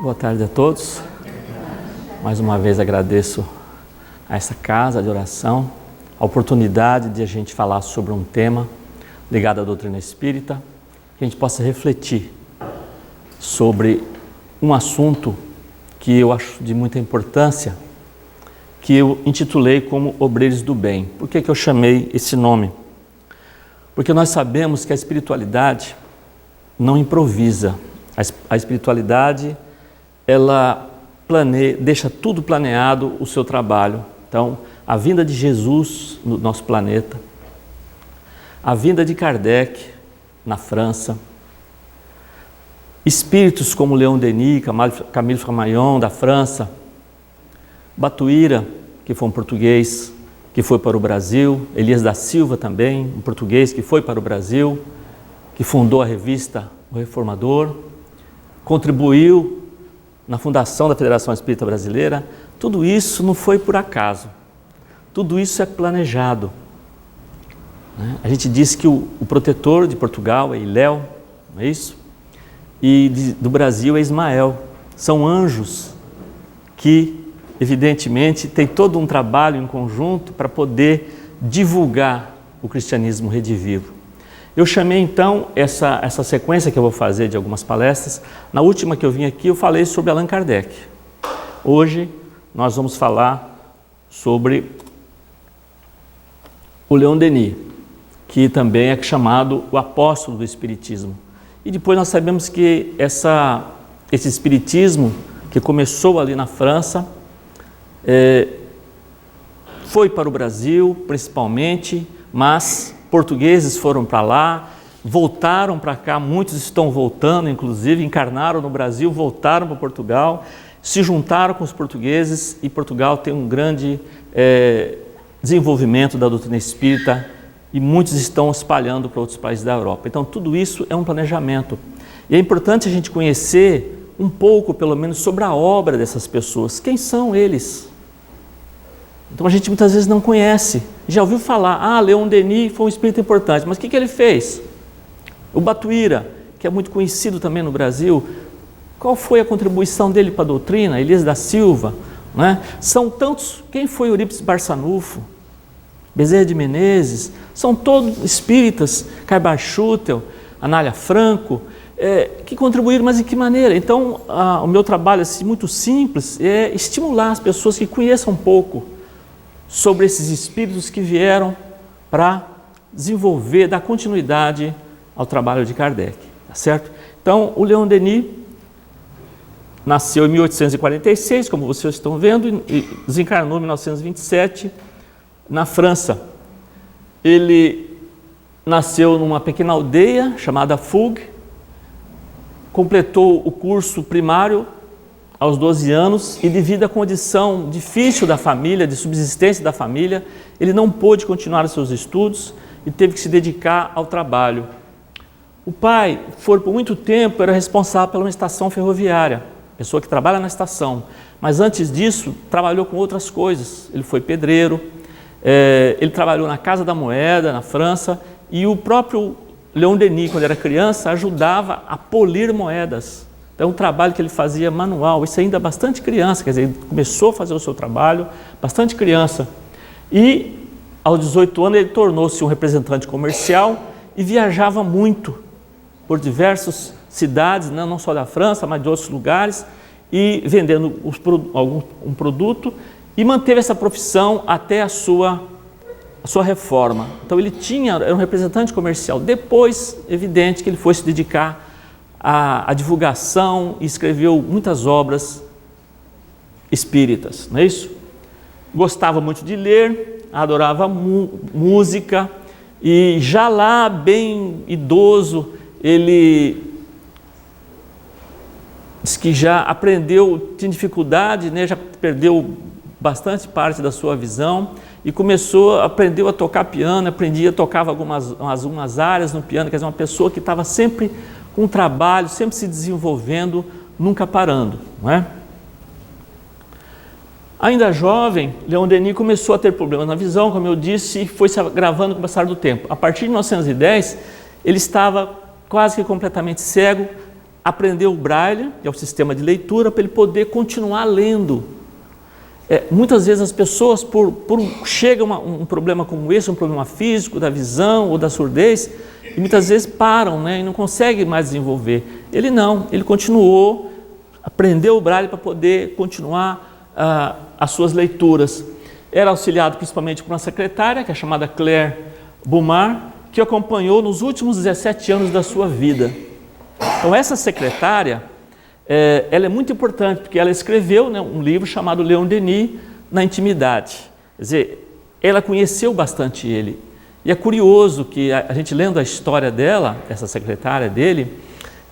Boa tarde a todos. Mais uma vez agradeço a essa casa de oração, a oportunidade de a gente falar sobre um tema ligado à doutrina espírita, que a gente possa refletir sobre um assunto que eu acho de muita importância, que eu intitulei como Obreiros do Bem. Por que eu chamei esse nome? Porque nós sabemos que a espiritualidade não improvisa. A espiritualidade, ela deixa tudo planeado, o seu trabalho. Então, a vinda de Jesus no nosso planeta, a vinda de Kardec na França, espíritos como Leon Denis, Camille Flammarion da França, Batuíra, que foi um português que foi para o Brasil, Elias da Silva também, um português que foi para o Brasil, que fundou a revista O Reformador, contribuiu na fundação da Federação Espírita Brasileira. Tudo isso não foi por acaso, tudo isso é planejado. A gente diz que o protetor de Portugal é Iléu, não é isso? E do Brasil é Ismael. São anjos que, evidentemente, têm todo um trabalho em conjunto para poder divulgar o cristianismo redivivo. Eu chamei então essa sequência que eu vou fazer de algumas palestras. Na última que eu vim aqui eu falei sobre Allan Kardec. Hoje nós vamos falar sobre o Leon Denis, que também é chamado o apóstolo do Espiritismo. E depois nós sabemos que esse Espiritismo que começou ali na França foi para o Brasil principalmente, mas portugueses foram para lá, voltaram para cá, muitos estão voltando, inclusive encarnaram no Brasil, voltaram para Portugal, se juntaram com os portugueses e Portugal tem um grande desenvolvimento da doutrina espírita e muitos estão espalhando para outros países da Europa. Então tudo isso é um planejamento e é importante a gente conhecer um pouco, pelo menos, sobre a obra dessas pessoas. Quem são eles? Então a gente muitas vezes não conhece, já ouviu falar, Leon Denis foi um espírito importante, mas o que ele fez? O Batuíra, que é muito conhecido também no Brasil, qual foi a contribuição dele para a doutrina? Elias da Silva, né? São tantos, quem foi Eurípides Barçanufo, Bezerra de Menezes, são todos espíritas, Carbachútel, Anália Franco, que contribuíram, mas de que maneira? Então o meu trabalho assim, muito simples é estimular as pessoas que conheçam um pouco sobre esses espíritos que vieram para desenvolver, dar continuidade ao trabalho de Kardec, tá certo? Então, o Leon Denis nasceu em 1846, como vocês estão vendo, e desencarnou em 1927 na França. Ele nasceu numa pequena aldeia chamada Fougue, completou o curso primário aos 12 anos e devido à condição difícil da família, de subsistência da família, ele não pôde continuar os seus estudos e teve que se dedicar ao trabalho. O pai, por muito tempo, era responsável pela uma estação ferroviária, pessoa que trabalha na estação, mas antes disso trabalhou com outras coisas. Ele foi pedreiro, ele trabalhou na Casa da Moeda, na França, e o próprio Leon Denis, quando era criança, ajudava a polir moedas. Então, um trabalho que ele fazia manual, isso ainda bastante criança, quer dizer, ele começou a fazer o seu trabalho bastante criança. E, aos 18 anos, ele tornou-se um representante comercial e viajava muito por diversas cidades, não só da França, mas de outros lugares, e vendendo um produto, e manteve essa profissão até a sua reforma. Então, ele era um representante comercial. Depois, evidente que ele foi se dedicar à divulgação e escreveu muitas obras espíritas, não é isso? Gostava muito de ler, adorava música e já lá bem idoso, ele diz que já aprendeu, tinha dificuldade, né? Já perdeu bastante parte da sua visão e aprendeu a tocar piano, tocava algumas áreas no piano, quer dizer, uma pessoa que estava sempre com trabalho, sempre se desenvolvendo, nunca parando, não é? Ainda jovem, Leon Denis começou a ter problemas na visão, como eu disse, e foi se agravando com o passar do tempo. A partir de 1910, ele estava quase que completamente cego, aprender o Braille, que é o sistema de leitura, para ele poder continuar lendo. Muitas vezes as pessoas, chega um problema como esse, um problema físico, da visão ou da surdez, e muitas vezes param, né, e não conseguem mais desenvolver. Ele não, ele continuou, aprendeu o Braille para poder continuar as suas leituras. Era auxiliado principalmente por uma secretária, que é chamada Claire Bumar, que o acompanhou nos últimos 17 anos da sua vida. Então essa secretária, ela é muito importante, porque ela escreveu, né, um livro chamado Leon Denis na Intimidade. Quer dizer, ela conheceu bastante ele. E é curioso que a gente lendo a história dela, essa secretária dele,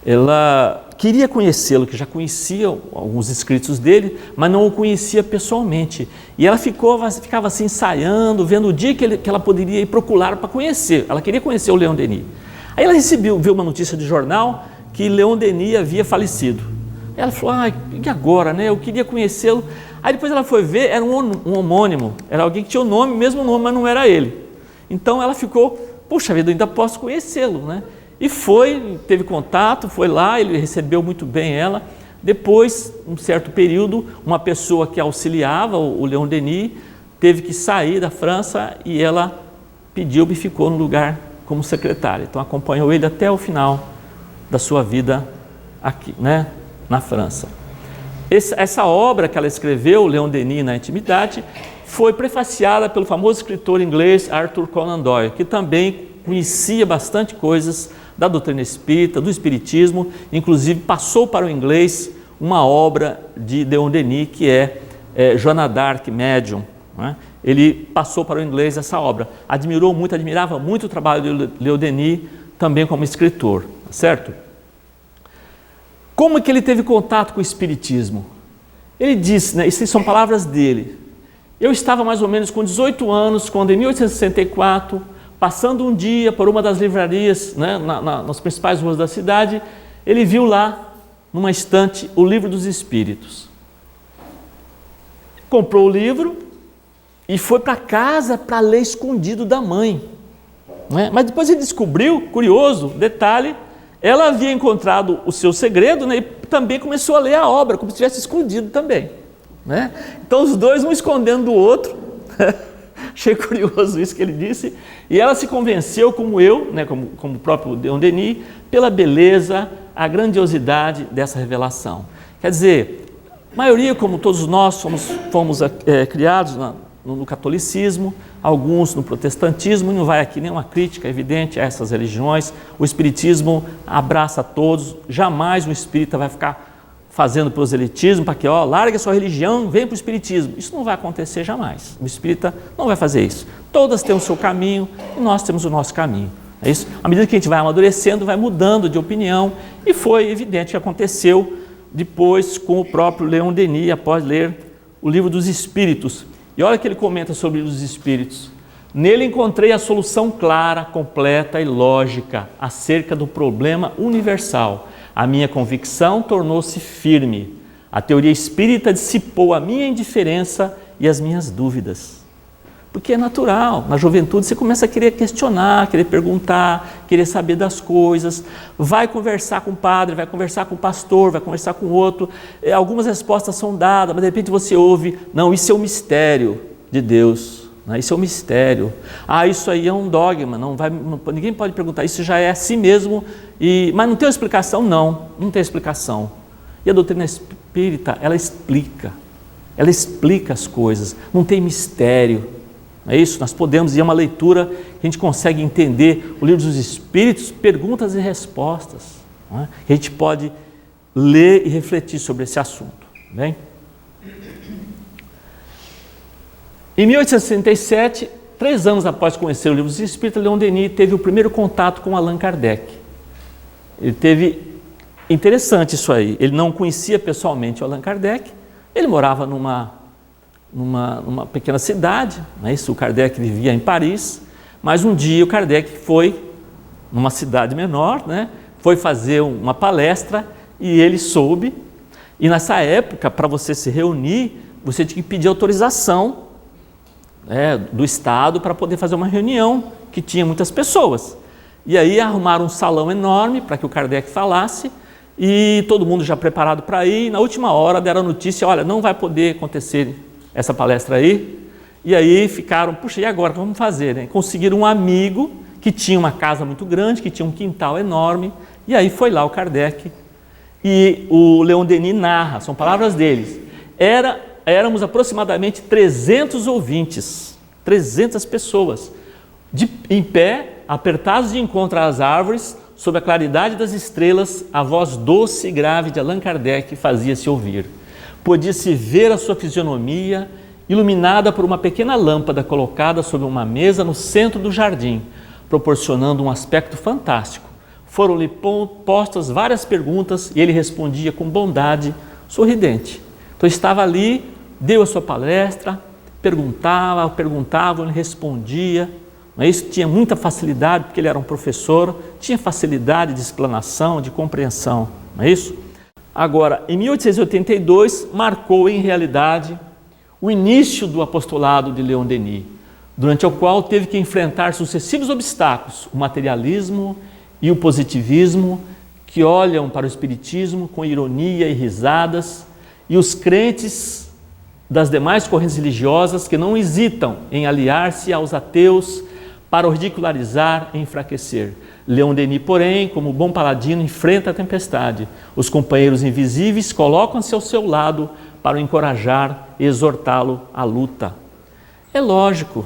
ela queria conhecê-lo, que já conhecia alguns escritos dele, mas não o conhecia pessoalmente. E ela ficava assim ensaiando, vendo o dia que ela poderia ir procurar para conhecer. Ela queria conhecer o Leon Denis. Aí ela viu uma notícia de jornal que Leon Denis havia falecido. Ela falou, e agora, né? Eu queria conhecê-lo. Aí depois ela foi ver, era um homônimo, era alguém que tinha o mesmo nome, mas não era ele. Então ela ficou, puxa vida, eu ainda posso conhecê-lo, né? E teve contato, foi lá, ele recebeu muito bem ela. Depois, um certo período, uma pessoa que auxiliava o Leon Denis teve que sair da França e ela pediu e ficou no lugar como secretária. Então acompanhou ele até o final da sua vida aqui, né, na França. Essa obra que ela escreveu, Leon Denis na Intimidade, foi prefaciada pelo famoso escritor inglês Arthur Conan Doyle, que também conhecia bastante coisas da doutrina espírita, do espiritismo, inclusive passou para o inglês uma obra de Leon Denis, que é Joana d'Arc Médium, né? Ele passou para o inglês essa obra, admirava muito o trabalho de Leon Denis, também como escritor, certo? Como é que ele teve contato com o espiritismo? Ele disse, né, essas são palavras dele, eu estava mais ou menos com 18 anos, quando em 1864, passando um dia por uma das livrarias, né, nas principais ruas da cidade, ele viu lá, numa estante, o Livro dos Espíritos. Comprou o livro e foi para casa para ler escondido da mãe, né? Mas depois ele descobriu, curioso, detalhe, ela havia encontrado o seu segredo, né, e também começou a ler a obra, como se tivesse escondido também, né? Então os dois um escondendo do outro. Achei curioso isso que ele disse. E ela se convenceu, como eu, né, como o próprio Leon Denis, pela beleza, a grandiosidade dessa revelação. Quer dizer, a maioria, como todos nós, fomos criados no catolicismo, alguns no protestantismo, e não vai aqui nenhuma crítica evidente a essas religiões. O espiritismo abraça a todos, jamais um espírita vai ficar fazendo proselitismo para que, largue a sua religião, vem para o espiritismo. Isso não vai acontecer jamais. O espírita não vai fazer isso. Todas têm o seu caminho e nós temos o nosso caminho. É isso? À medida que a gente vai amadurecendo, vai mudando de opinião, e foi evidente que aconteceu depois com o próprio Leon Denis, após ler o Livro dos Espíritos. E olha o que ele comenta sobre o Livro dos Espíritos. Nele encontrei a solução clara, completa e lógica acerca do problema universal. A minha convicção tornou-se firme. A teoria espírita dissipou a minha indiferença e as minhas dúvidas. Porque é natural, na juventude você começa a querer questionar, querer perguntar, querer saber das coisas, vai conversar com o padre, vai conversar com o pastor, vai conversar com o outro, algumas respostas são dadas, mas de repente você ouve, não, isso é um mistério de Deus. Isso é um mistério. Isso aí é um dogma, ninguém pode perguntar, isso já é assim mesmo, mas não tem uma explicação? Não tem explicação. E a doutrina espírita, ela explica as coisas, não tem mistério. É isso? Nós podemos ir a uma leitura que a gente consegue entender o Livro dos Espíritos, perguntas e respostas, não é? Que a gente pode ler e refletir sobre esse assunto. Bem? Em 1867, 3 anos após conhecer o Livro dos Espíritos, Leon Denis teve o primeiro contato com Allan Kardec. Interessante isso aí, ele não conhecia pessoalmente o Allan Kardec, ele morava numa pequena cidade, não é isso? O Kardec vivia em Paris, mas um dia o Kardec foi numa cidade menor, né? Foi fazer uma palestra e ele soube, e nessa época, para você se reunir, você tinha que pedir autorização do Estado para poder fazer uma reunião que tinha muitas pessoas. E aí arrumaram um salão enorme para que o Kardec falasse, e todo mundo já preparado para ir. Na última hora deram a notícia, olha, não vai poder acontecer essa palestra aí. E aí ficaram, puxa, e agora o que vamos fazer, né? Conseguiram um amigo que tinha uma casa muito grande, que tinha um quintal enorme, e aí foi lá o Kardec. E o Leon Denis narra, são palavras deles, éramos aproximadamente 300 ouvintes, 300 pessoas, em pé, apertados de encontro às árvores, sob a claridade das estrelas, a voz doce e grave de Allan Kardec fazia-se ouvir. Podia-se ver a sua fisionomia, iluminada por uma pequena lâmpada colocada sobre uma mesa no centro do jardim, proporcionando um aspecto fantástico. Foram-lhe postas várias perguntas e ele respondia com bondade, sorridente. Então estava ali, deu a sua palestra, perguntava, ele respondia. Não é isso? Tinha muita facilidade, porque ele era um professor, tinha facilidade de explanação, de compreensão. Não é isso? Agora, em 1882, marcou em realidade o início do apostolado de Leon Denis, durante o qual teve que enfrentar sucessivos obstáculos, o materialismo e o positivismo, que olham para o espiritismo com ironia e risadas, e os crentes das demais correntes religiosas que não hesitam em aliar-se aos ateus para o ridicularizar e enfraquecer. Leon Denis, porém, como bom paladino, enfrenta a tempestade. Os companheiros invisíveis colocam-se ao seu lado para o encorajar e exortá-lo à luta. É lógico,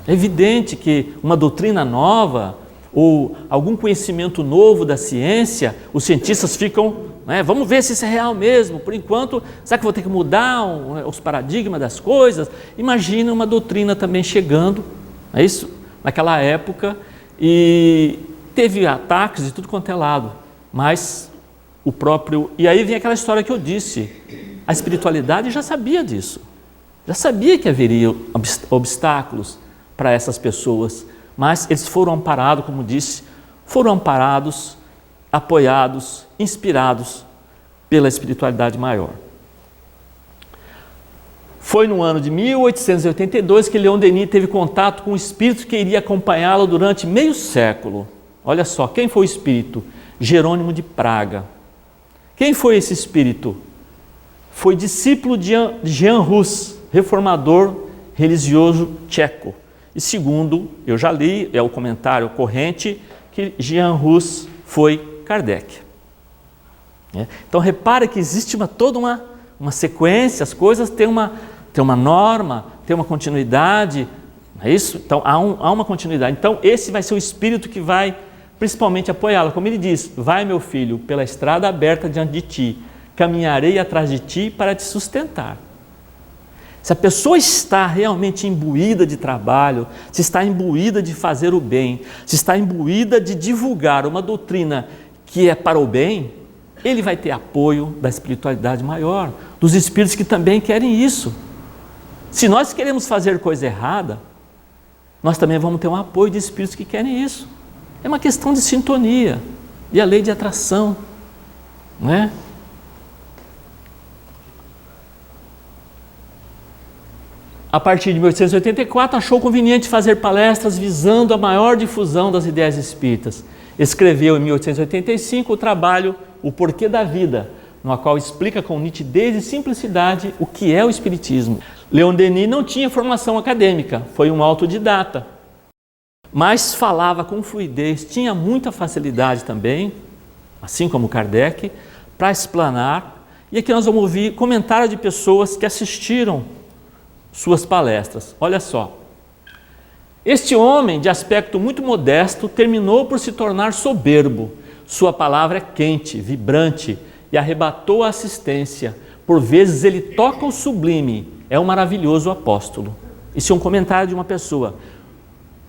é evidente que uma doutrina nova ou algum conhecimento novo da ciência, os cientistas ficam, né, vamos ver se isso é real mesmo, por enquanto, será que vou ter que mudar os paradigmas das coisas? Imagina uma doutrina também chegando, é isso? Naquela época, e teve ataques de tudo quanto é lado, mas o próprio... E aí vem aquela história que eu disse, a espiritualidade já sabia disso, já sabia que haveria obstáculos para essas pessoas, mas eles foram amparados, como disse, foram amparados, apoiados, inspirados pela espiritualidade maior. Foi no ano de 1882 que Leon Denis teve contato com o espírito que iria acompanhá-lo durante meio século. Olha só, quem foi o espírito? Jerônimo de Praga. Quem foi esse espírito? Foi discípulo de Jan Hus, reformador religioso tcheco. E segundo, eu já li, é o comentário corrente, que Jan Hus foi Kardec. Então repare que existe toda uma sequência, as coisas têm uma norma, têm uma continuidade, não é isso? Então há uma continuidade. Então esse vai ser o espírito que vai principalmente apoiá-la. Como ele diz, vai meu filho, pela estrada aberta diante de ti, caminharei atrás de ti para te sustentar. Se a pessoa está realmente imbuída de trabalho, se está imbuída de fazer o bem, se está imbuída de divulgar uma doutrina que é para o bem, ele vai ter apoio da espiritualidade maior, dos espíritos que também querem isso. Se nós queremos fazer coisa errada, nós também vamos ter um apoio de espíritos que querem isso. É uma questão de sintonia, e a lei de atração, não é? A partir de 1884, achou conveniente fazer palestras visando a maior difusão das ideias espíritas. Escreveu em 1885 o trabalho O Porquê da Vida, no qual explica com nitidez e simplicidade o que é o espiritismo. Leon Denis não tinha formação acadêmica, foi um autodidata, mas falava com fluidez, tinha muita facilidade também, assim como Kardec, para explanar. E aqui nós vamos ouvir comentário de pessoas que assistiram suas palestras. Olha só, este homem de aspecto muito modesto terminou por se tornar soberbo. Sua palavra é quente, vibrante e arrebatou a assistência. Por vezes ele toca o sublime, é um maravilhoso apóstolo. Isso é um comentário de uma pessoa.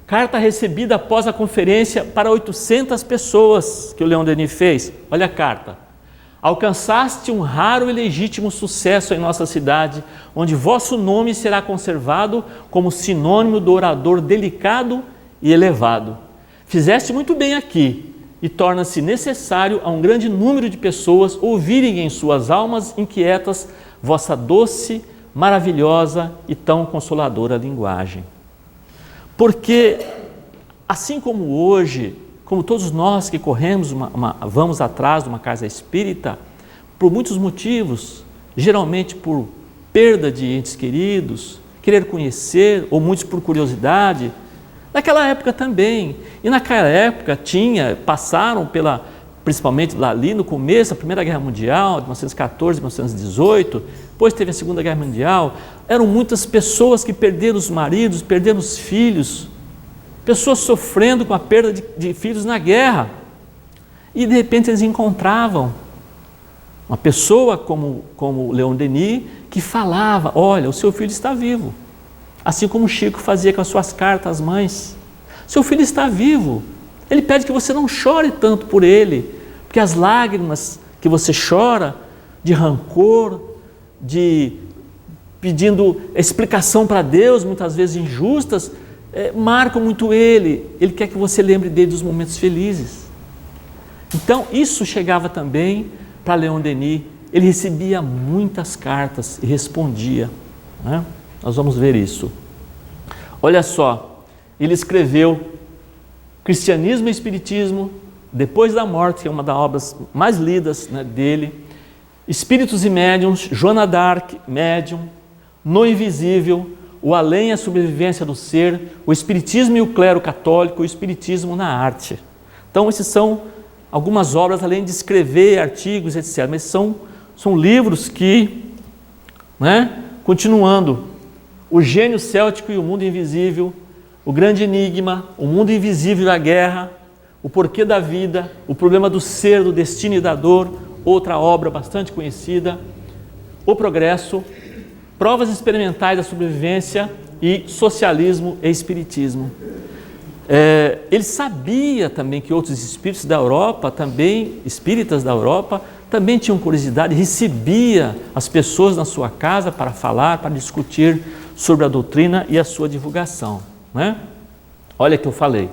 Carta recebida após a conferência para 800 pessoas que o Leon Denis fez. Olha a carta. Alcançaste um raro e legítimo sucesso em nossa cidade, onde vosso nome será conservado como sinônimo do orador delicado e elevado. Fizeste muito bem aqui, e torna-se necessário a um grande número de pessoas ouvirem em suas almas inquietas vossa doce, maravilhosa e tão consoladora linguagem. Porque, assim como hoje, como todos nós que corremos, vamos atrás de uma casa espírita, por muitos motivos, geralmente por perda de entes queridos, querer conhecer, ou muitos por curiosidade. Naquela época também, e naquela época passaram principalmente ali no começo, a Primeira Guerra Mundial, de 1914, 1918, depois teve a Segunda Guerra Mundial, eram muitas pessoas que perderam os maridos, perderam os filhos, pessoas sofrendo com a perda de filhos na guerra, e de repente eles encontravam uma pessoa como Leon Denis, que falava, olha, o seu filho está vivo, assim como Chico fazia com as suas cartas às mães, seu filho está vivo. Ele pede que você não chore tanto por ele, porque as lágrimas que você chora de rancor, pedindo explicação para Deus, muitas vezes injustas, marcam muito ele. Ele quer que você lembre dele dos momentos felizes. Então, isso chegava também para Leon Denis. Ele recebia muitas cartas e respondia, né? Nós vamos ver isso. Olha só, ele escreveu Cristianismo e Espiritismo, depois da morte, que é uma das obras mais lidas, né, dele, Espíritos e Médiuns, Joana d'Arc, Médium, No Invisível, O Além e a Sobrevivência do Ser, o Espiritismo e o Clero Católico, o Espiritismo na Arte. Então, esses são algumas obras, além de escrever artigos, etc. Mas são livros que, né, continuando, O Gênio Céltico e o Mundo Invisível, O Grande Enigma, O Mundo Invisível e a Guerra, O Porquê da Vida, O Problema do Ser, do Destino e da Dor, outra obra bastante conhecida, O Progresso, Provas Experimentais da Sobrevivência e Socialismo e Espiritismo. Ele sabia também que outros espíritas da Europa, espíritas da Europa, também tinham curiosidade, recebia as pessoas na sua casa para falar, para discutir sobre a doutrina e a sua divulgação, né? Olha que eu falei.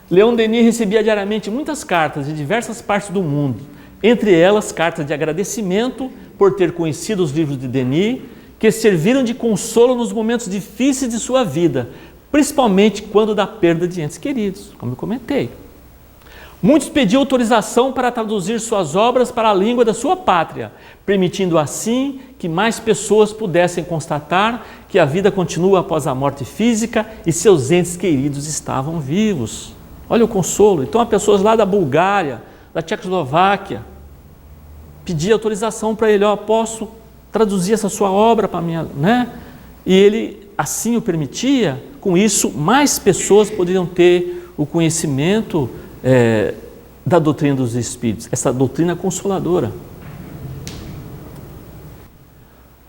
Leon Denis recebia diariamente muitas cartas de diversas partes do mundo, entre elas cartas de agradecimento por ter conhecido os livros de Denis, que serviram de consolo nos momentos difíceis de sua vida, principalmente quando da perda de entes queridos, como eu comentei. Muitos pediam autorização para traduzir suas obras para a língua da sua pátria, permitindo assim que mais pessoas pudessem constatar que a vida continua após a morte física e seus entes queridos estavam vivos. Olha o consolo. Então, há pessoas lá da Bulgária, da Tchecoslováquia, pediam autorização para ele, posso traduzir essa sua obra para mim, né? E ele assim o permitia. Com isso, mais pessoas poderiam ter o conhecimento da doutrina dos Espíritos, essa doutrina consoladora.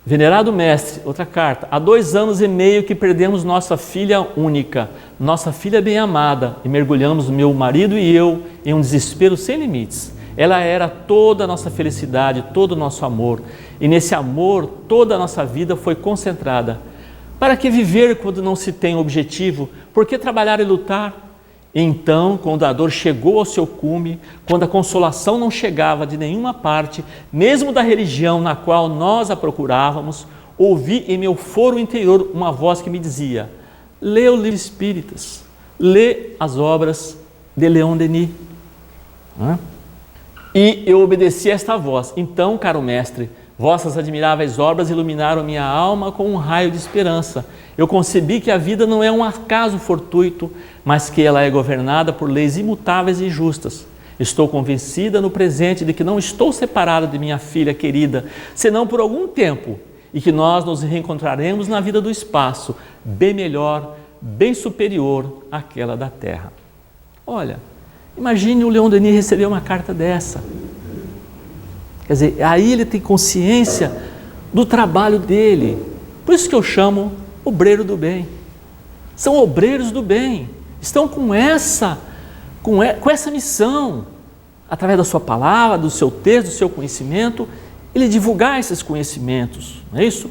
Venerado Mestre, outra carta, há 2 anos e meio que perdemos nossa filha única, nossa filha bem-amada, e mergulhamos, meu marido e eu, em um desespero sem limites. Ela era toda a nossa felicidade, todo o nosso amor, e nesse amor toda a nossa vida foi concentrada. Para que viver quando não se tem objetivo? Por que trabalhar e lutar? Então, quando a dor chegou ao seu cume, quando a consolação não chegava de nenhuma parte, mesmo da religião na qual nós a procurávamos, ouvi em meu foro interior uma voz que me dizia: lê o livro Espíritas, lê as obras de Leon Denis. E eu obedeci a esta voz. Então, caro mestre, vossas admiráveis obras iluminaram minha alma com um raio de esperança. Eu concebi que a vida não é um acaso fortuito, mas que ela é governada por leis imutáveis e justas. Estou convencida no presente de que não estou separada de minha filha querida, senão por algum tempo, e que nós nos reencontraremos na vida do espaço, bem melhor, bem superior àquela da Terra. Olha, imagine o Leon Denis receber uma carta dessa. Quer dizer, aí ele tem consciência do trabalho dele. Por isso que eu chamo obreiro do bem. São obreiros do bem. Estão com essa missão, através da sua palavra, do seu texto, do seu conhecimento, ele divulgar esses conhecimentos, não é isso?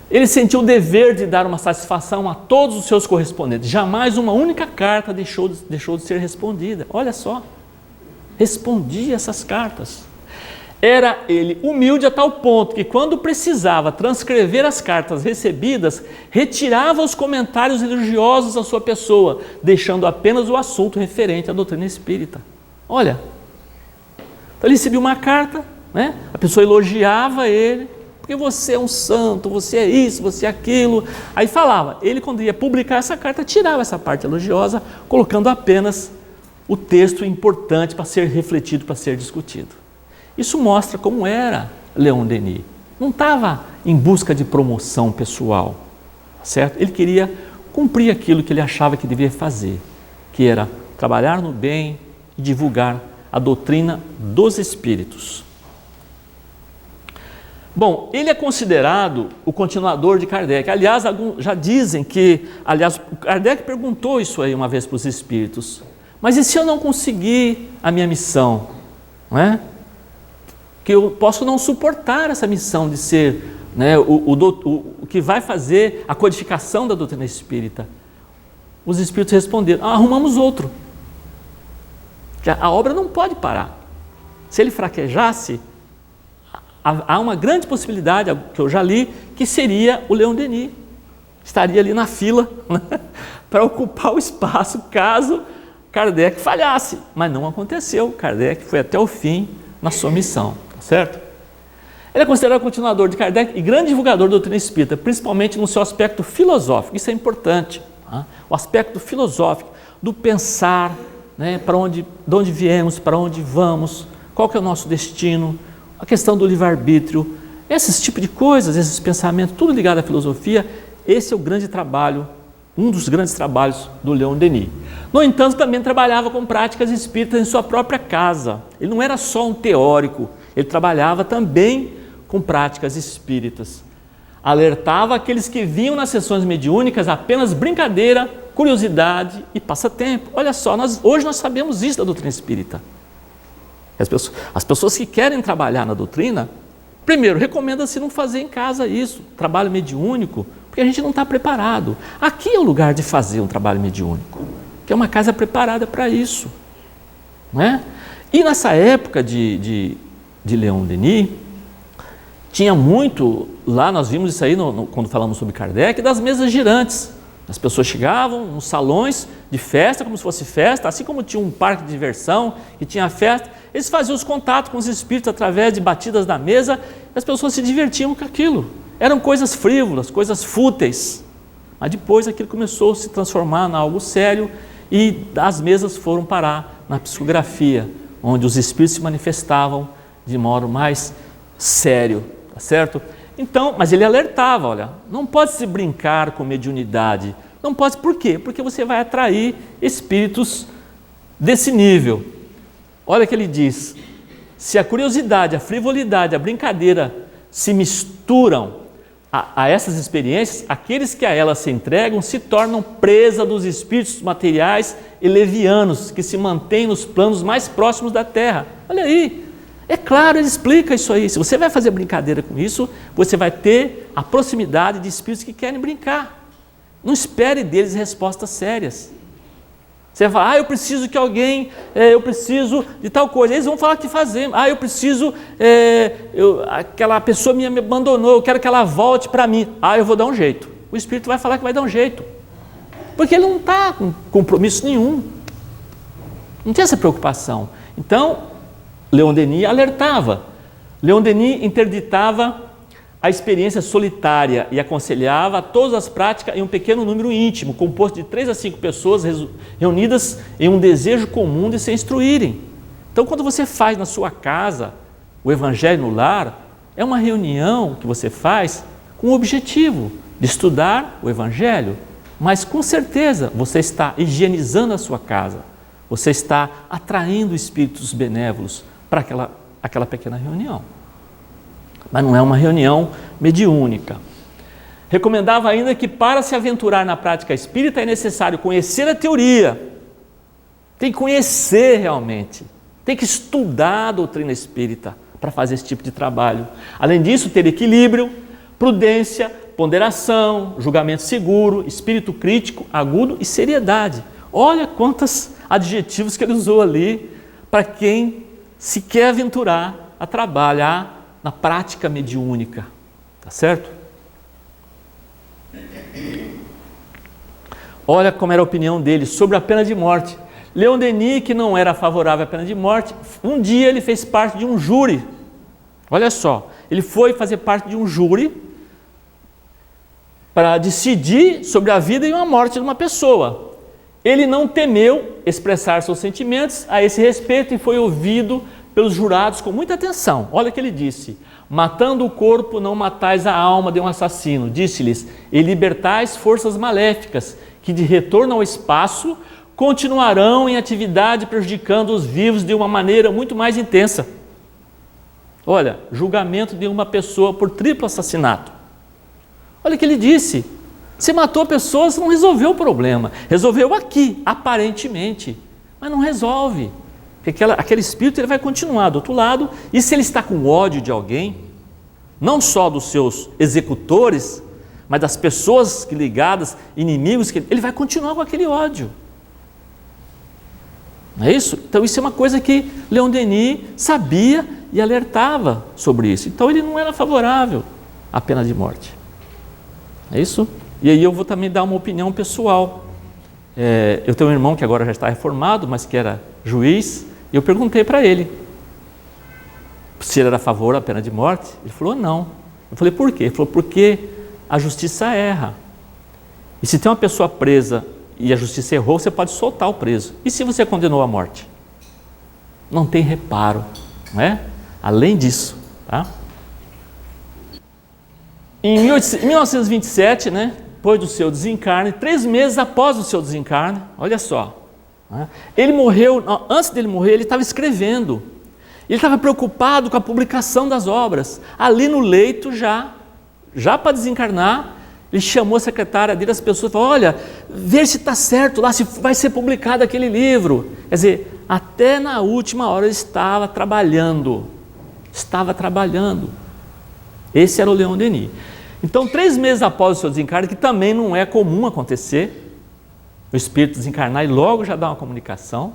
Ele sentiu o dever de dar uma satisfação a todos os seus correspondentes. Jamais uma única carta deixou de ser respondida. Olha só, respondia essas cartas. Era ele humilde a tal ponto que, quando precisava transcrever as cartas recebidas, retirava os comentários religiosos à sua pessoa, deixando apenas o assunto referente à doutrina espírita. Olha, então ele recebia uma carta, né? A pessoa elogiava ele, porque você é um santo, você é isso, você é aquilo. Aí falava, ele quando ia publicar essa carta, tirava essa parte elogiosa, colocando apenas o texto importante para ser refletido, para ser discutido. Isso mostra como era Leon Denis. Não estava em busca de promoção pessoal, certo? Ele queria cumprir aquilo que ele achava que devia fazer, que era trabalhar no bem e divulgar a doutrina dos espíritos. Bom, ele é considerado o continuador de Kardec. Aliás, alguns já dizem que, Kardec perguntou isso aí uma vez para os espíritos. Mas e se eu não conseguir a minha missão? Não é? Que eu posso não suportar essa missão de ser, né, o que vai fazer a codificação da doutrina espírita. Os espíritos responderam, arrumamos outro. Que a obra não pode parar. Se ele fraquejasse, há uma grande possibilidade, que eu já li, que seria o Leon Denis. Estaria ali na fila, né, para ocupar o espaço caso Kardec falhasse. Mas não aconteceu. Kardec foi até o fim na sua missão. Certo? Ele é considerado continuador de Kardec e grande divulgador da doutrina espírita, principalmente no seu aspecto filosófico. Isso é importante. Tá? O aspecto filosófico do pensar, né, de onde viemos, para onde vamos, qual que é o nosso destino, a questão do livre-arbítrio, esses tipos de coisas, esses pensamentos, tudo ligado à filosofia. Esse é o grande trabalho, um dos grandes trabalhos do Leon Denis. No entanto, também trabalhava com práticas espíritas em sua própria casa. Ele não era só um teórico, ele trabalhava também com práticas espíritas. Alertava aqueles que viam nas sessões mediúnicas apenas brincadeira, curiosidade e passatempo. Olha só, hoje nós sabemos isso da doutrina espírita. As pessoas que querem trabalhar na doutrina, primeiro, recomenda-se não fazer em casa isso, trabalho mediúnico, porque a gente não está preparado. Aqui é o lugar de fazer um trabalho mediúnico, que é uma casa preparada para isso. Não é? E nessa época de Leon Denis, tinha muito, lá nós vimos isso aí quando falamos sobre Kardec, das mesas girantes. As pessoas chegavam nos salões de festa, como se fosse festa, assim como tinha um parque de diversão e tinha festa, eles faziam os contatos com os espíritos através de batidas na mesa, e as pessoas se divertiam com aquilo. Eram coisas frívolas, coisas fúteis, mas depois aquilo começou a se transformar em algo sério e as mesas foram parar na psicografia, onde os espíritos se manifestavam de modo mais sério, tá certo? Então, mas ele alertava, olha, não pode se brincar com mediunidade, não pode, por quê? Porque você vai atrair espíritos desse nível. Olha que ele diz, se a curiosidade, a frivolidade, a brincadeira se misturam a essas experiências, aqueles que a elas se entregam se tornam presa dos espíritos materiais e levianos que se mantêm nos planos mais próximos da Terra. Olha aí, é claro, ele explica isso aí. Se você vai fazer brincadeira com isso, você vai ter a proximidade de espíritos que querem brincar. Não espere deles respostas sérias. Você vai falar, eu preciso que alguém, eu preciso de tal coisa. Eles vão falar que fazer. Eu preciso, aquela pessoa me abandonou, eu quero que ela volte para mim. Eu vou dar um jeito. O espírito vai falar que vai dar um jeito. Porque ele não está com compromisso nenhum. Não tem essa preocupação. Então, Leon Denis alertava. Leon Denis interditava a experiência solitária e aconselhava todas as práticas em um pequeno número íntimo, composto de 3 a 5 pessoas reunidas em um desejo comum de se instruírem. Então, quando você faz na sua casa o Evangelho no Lar, é uma reunião que você faz com o objetivo de estudar o Evangelho, mas com certeza você está higienizando a sua casa, você está atraindo espíritos benévolos para aquela pequena reunião. Mas não é uma reunião mediúnica. Recomendava ainda que para se aventurar na prática espírita é necessário conhecer a teoria, tem que conhecer realmente, tem que estudar a doutrina espírita para fazer esse tipo de trabalho. Além disso, ter equilíbrio, prudência, ponderação, julgamento seguro, espírito crítico, agudo e seriedade. Olha quantos adjetivos que ele usou ali para quem se quer aventurar a trabalhar na prática mediúnica, tá certo? Olha como era a opinião dele sobre a pena de morte. Leon Denis, que não era favorável à pena de morte, um dia ele fez parte de um júri. Olha só, ele foi fazer parte de um júri para decidir sobre a vida e a morte de uma pessoa. Ele não temeu expressar seus sentimentos a esse respeito e foi ouvido pelos jurados com muita atenção. Olha o que ele disse: matando o corpo, não matais a alma de um assassino. Disse-lhes: e libertais forças maléficas, que de retorno ao espaço continuarão em atividade, prejudicando os vivos de uma maneira muito mais intensa. Olha, julgamento de uma pessoa por triplo assassinato. Olha o que ele disse: você matou pessoas, não resolveu o problema. Resolveu aqui, aparentemente, mas não resolve. Porque aquele espírito ele vai continuar do outro lado, e se ele está com ódio de alguém, não só dos seus executores, mas das pessoas ligadas, inimigos, ele vai continuar com aquele ódio. Não é isso? Então isso é uma coisa que Leon Denis sabia e alertava sobre isso. Então ele não era favorável à pena de morte. É isso? E aí eu vou também dar uma opinião pessoal. Eu tenho um irmão que agora já está reformado, mas que era juiz, e eu perguntei para ele se ele era a favor da pena de morte. Ele falou não. Eu falei por quê? Ele falou porque a justiça erra. E se tem uma pessoa presa e a justiça errou, você pode soltar o preso. E se você condenou à morte? Não tem reparo, não é? Além disso, tá? Em 1927, né, depois do seu desencarne, 3 meses após o seu desencarne, olha só, né, ele morreu, antes dele morrer, ele estava escrevendo. Ele estava preocupado com a publicação das obras. Ali no leito, já para desencarnar, ele chamou a secretária dele, as pessoas falaram: olha, vê se está certo lá, se vai ser publicado aquele livro. Quer dizer, até na última hora ele estava trabalhando. Esse era o Leon Denis. Então, 3 meses após o seu desencarne, que também não é comum acontecer, o espírito desencarnar e logo já dá uma comunicação,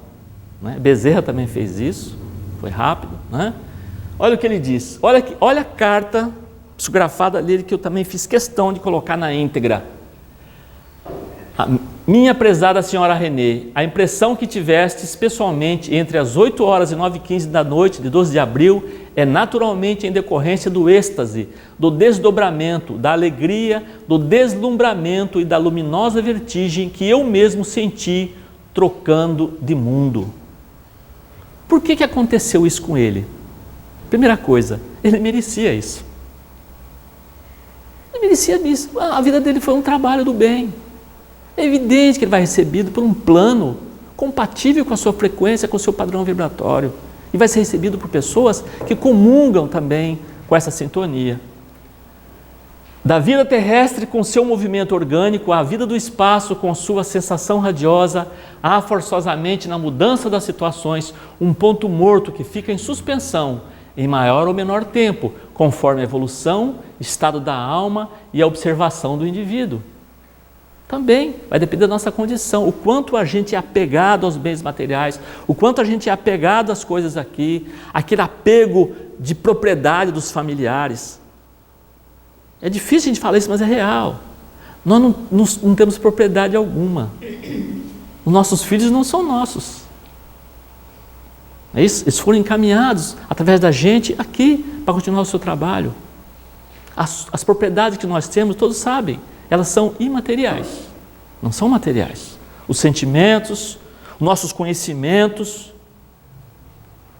né? Bezerra também fez isso, foi rápido, né? Olha o que ele diz, olha a carta psicografada dele, que eu também fiz questão de colocar na íntegra. Minha prezada senhora Renê, a impressão que tivestes pessoalmente entre as 8 horas e 9h15 da noite de 12 de abril é naturalmente em decorrência do êxtase, do desdobramento, da alegria, do deslumbramento e da luminosa vertigem que eu mesmo senti trocando de mundo. Por que aconteceu isso com ele? Primeira coisa, ele merecia isso. Ele merecia isso. A vida dele foi um trabalho do bem. É evidente que ele vai recebido por um plano compatível com a sua frequência, com o seu padrão vibratório. E vai ser recebido por pessoas que comungam também com essa sintonia. Da vida terrestre com seu movimento orgânico, à vida do espaço com sua sensação radiosa, há forçosamente na mudança das situações um ponto morto que fica em suspensão em maior ou menor tempo, conforme a evolução, estado da alma e a observação do indivíduo. Também vai depender da nossa condição, o quanto a gente é apegado aos bens materiais, o quanto a gente é apegado às coisas aqui, aquele apego de propriedade dos familiares. É difícil a gente falar isso, mas é real. Nós não temos propriedade alguma. Os nossos filhos não são nossos. É isso? Eles foram encaminhados através da gente aqui para continuar o seu trabalho. As propriedades que nós temos, todos sabem, elas são imateriais, não são materiais. Os sentimentos, os nossos conhecimentos,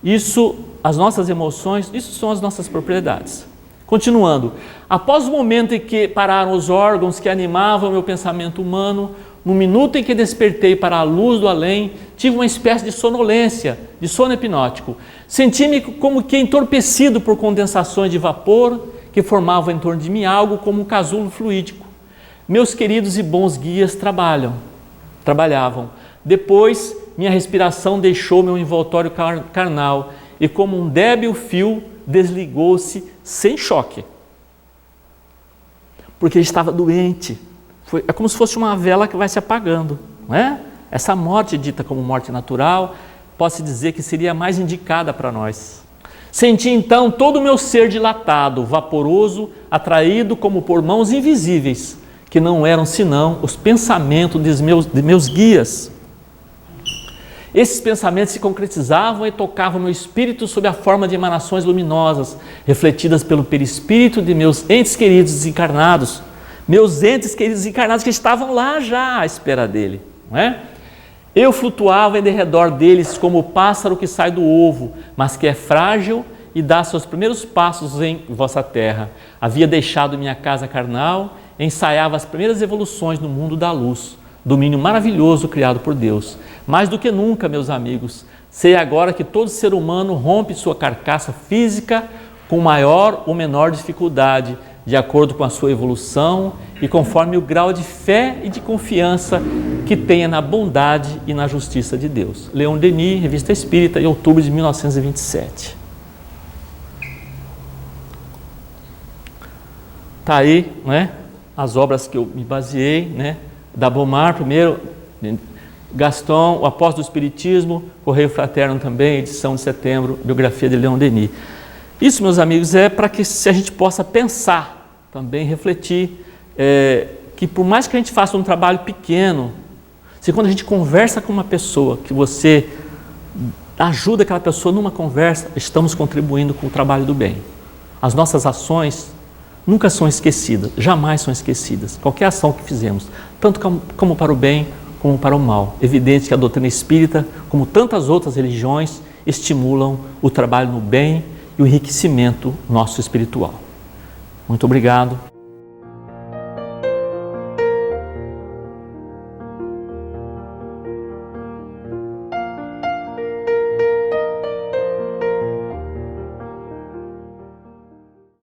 isso, as nossas emoções, isso são as nossas propriedades. Continuando, após o momento em que pararam os órgãos que animavam o meu pensamento humano, no minuto em que despertei para a luz do além, tive uma espécie de sonolência, de sono hipnótico. Senti-me como que entorpecido por condensações de vapor que formavam em torno de mim algo como um casulo fluídico. Meus queridos e bons guias trabalhavam. Depois, minha respiração deixou meu envoltório carnal e como um débil fio desligou-se sem choque. Porque ele estava doente. É como se fosse uma vela que vai se apagando, não é? Essa morte dita como morte natural, pode-se dizer que seria a mais indicada para nós. Senti então todo o meu ser dilatado, vaporoso, atraído como por mãos invisíveis, que não eram senão os pensamentos de meus guias. Esses pensamentos se concretizavam e tocavam meu espírito sob a forma de emanações luminosas, refletidas pelo perispírito de meus entes queridos desencarnados. Meus entes queridos desencarnados que estavam lá já à espera dele, não é? Eu flutuava em derredor deles como o pássaro que sai do ovo, mas que é frágil e dá seus primeiros passos em vossa terra. Havia deixado minha casa carnal, ensaiava as primeiras evoluções no mundo da luz, domínio maravilhoso criado por Deus. Mais do que nunca, meus amigos, sei agora que todo ser humano rompe sua carcaça física com maior ou menor dificuldade, de acordo com a sua evolução e conforme o grau de fé e de confiança que tenha na bondade e na justiça de Deus. Leon Denis, Revista Espírita, em outubro de 1927. Está aí, né, as obras que eu me baseei, né, da Bomar primeiro, Gaston, o Apóstolo do Espiritismo, Correio Fraterno também, edição de setembro, biografia de Leon Denis. Isso, meus amigos, é para que a gente possa pensar, também refletir, que por mais que a gente faça um trabalho pequeno, se quando a gente conversa com uma pessoa, que você ajuda aquela pessoa numa conversa, estamos contribuindo com o trabalho do bem. As nossas ações nunca são esquecidas, jamais são esquecidas. Qualquer ação que fizemos, tanto como para o bem, como para o mal. Evidente que a doutrina espírita, como tantas outras religiões, estimulam o trabalho no bem e o enriquecimento nosso espiritual. Muito obrigado.